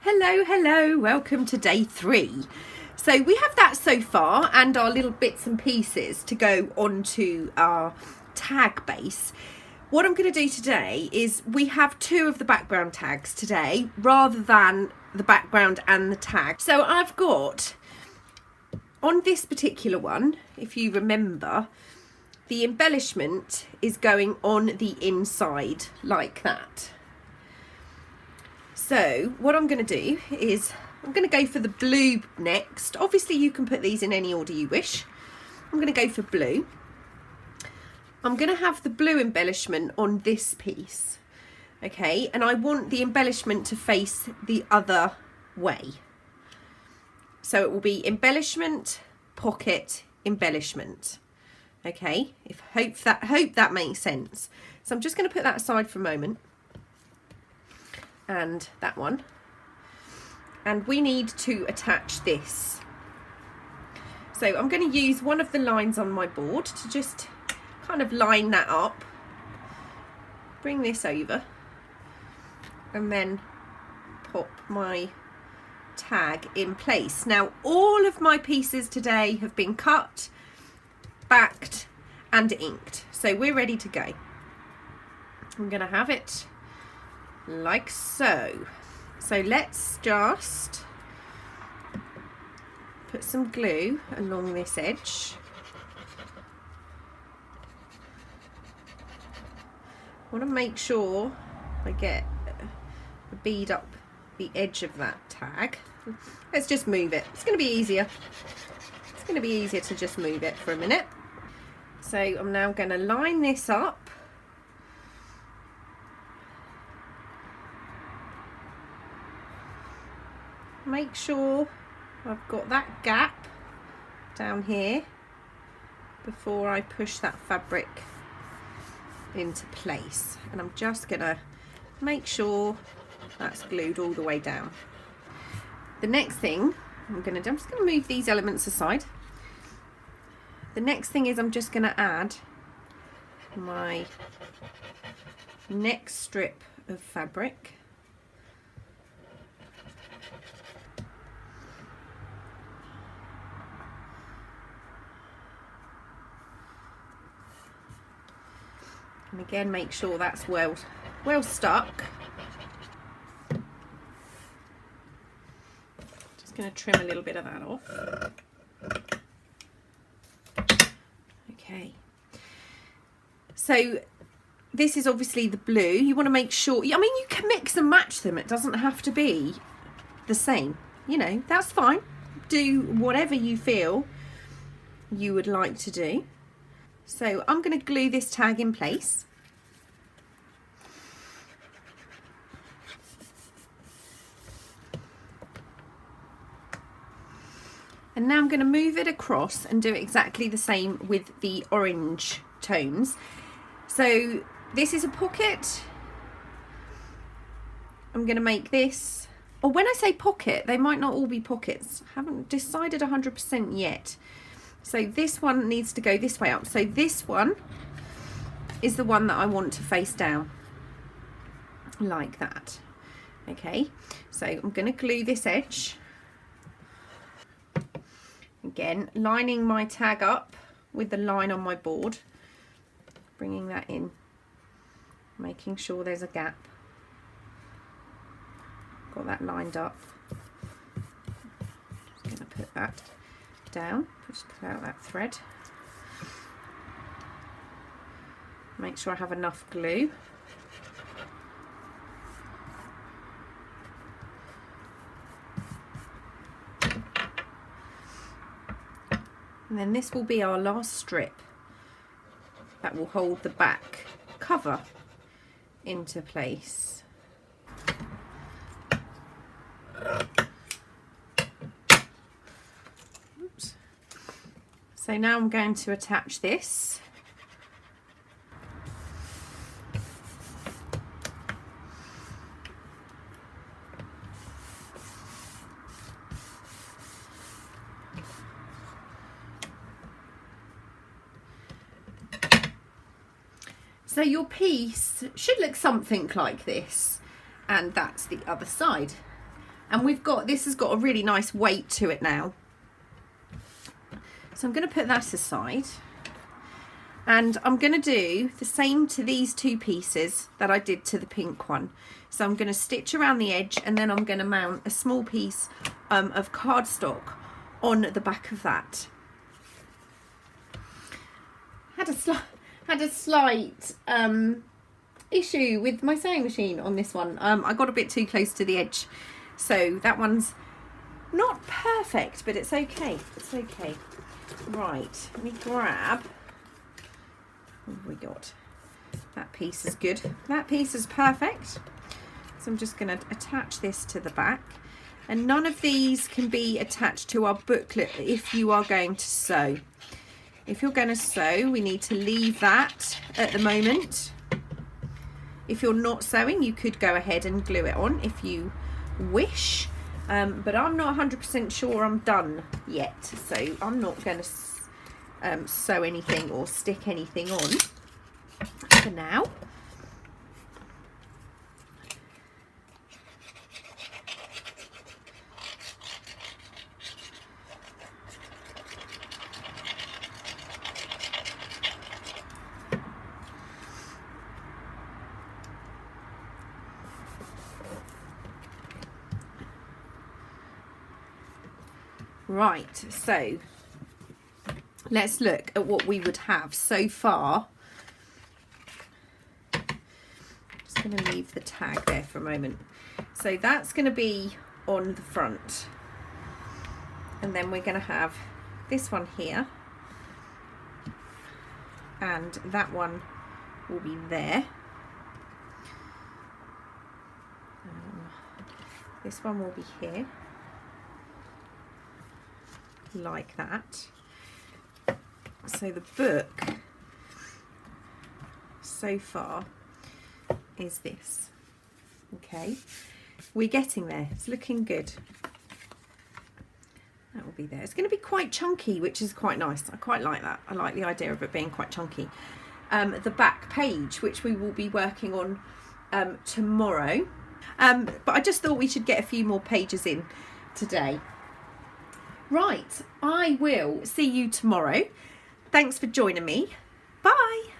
Hello, welcome to day 3. So we have that so far and our little bits and pieces to go onto our tag base. What I'm going to do today is we have 2 of the background tags today rather than the background and the tag. So I've got, on this particular one, if you remember, the embellishment is going on the inside like that. So what I'm going to do is I'm going to go for the blue next. Obviously you can put these in any order you wish. I'm going to go for blue. I'm going to have the blue embellishment on this piece. Okay, and I want the embellishment to face the other way. So it will be embellishment, pocket, embellishment. Okay, hope that makes sense. So I'm just going to put that aside for a moment. And that one, and we need to attach this. So I'm going to use one of the lines on my board to just kind of line that up, bring this over, and then pop my tag in place. Now all of my pieces today have been cut, backed and inked, so we're ready to go. I'm going to have it like so. So let's just put some glue along this edge. I want to make sure I get a bead up the edge of that tag. Let's just move it. It's going to be easier. It's going to be easier to just move it for a minute. So I'm now going to line this up. Make sure I've got that gap down here before I push that fabric into place, and I'm just gonna make sure that's glued all the way down. The next thing I'm just gonna move these elements aside. The next thing is I'm just gonna add my next strip of fabric. And again, make sure that's well stuck. Just going to trim a little bit of that off. Okay. So this is obviously the blue. You want to make sure, I mean, you can mix and match them. It doesn't have to be the same. You know, that's fine. Do whatever you feel you would like to do. So I'm going to glue this tag in place. And now I'm going to move it across and do exactly the same with the orange tones. So this is a pocket. I'm going to make this, or when I say pocket, they might not all be pockets. I haven't decided 100% yet. So this one needs to go this way up. So this one is the one that I want to face down like that. Okay, so I'm going to glue this edge. Again, lining my tag up with the line on my board, bringing that in, making sure there's a gap. Got that lined up. Just going to put that down, just pull out that thread, make sure I have enough glue. And then this will be our last strip that will hold the back cover into place. So now I'm going to attach this. So your piece should look something like this, and that's the other side. And this has got a really nice weight to it now. So I'm going to put that aside. And I'm going to do the same to these two pieces that I did to the pink one. So I'm going to stitch around the edge, and then I'm going to mount a small piece of cardstock on the back of that. Had a slight issue with my sewing machine on this one. I got a bit too close to the edge, so that one's not perfect, but it's okay. It's okay. Right, let me grab. What have we got? That piece is good. That piece is perfect. So I'm just going to attach this to the back. And none of these can be attached to our booklet if you are going to sew. If you're going to sew, we need to leave that at the moment. If you're not sewing, you could go ahead and glue it on if you wish. But I'm not 100% sure I'm done yet. So I'm not going to sew anything or stick anything on for now. Right, so let's look at what we would have so far. Just going to leave the tag there for a moment. So that's going to be on the front. And then we're going to have this one here. And that one will be there. This one will be here. Like that. So the book so far is this. Okay, we're getting there. It's looking good. That will be there. It's going to be quite chunky, which is quite nice. I quite like that. I like the idea of it being quite chunky. The back page, which we will be working on tomorrow, but I just thought we should get a few more pages in today. Right, I will see you tomorrow. Thanks for joining me. Bye.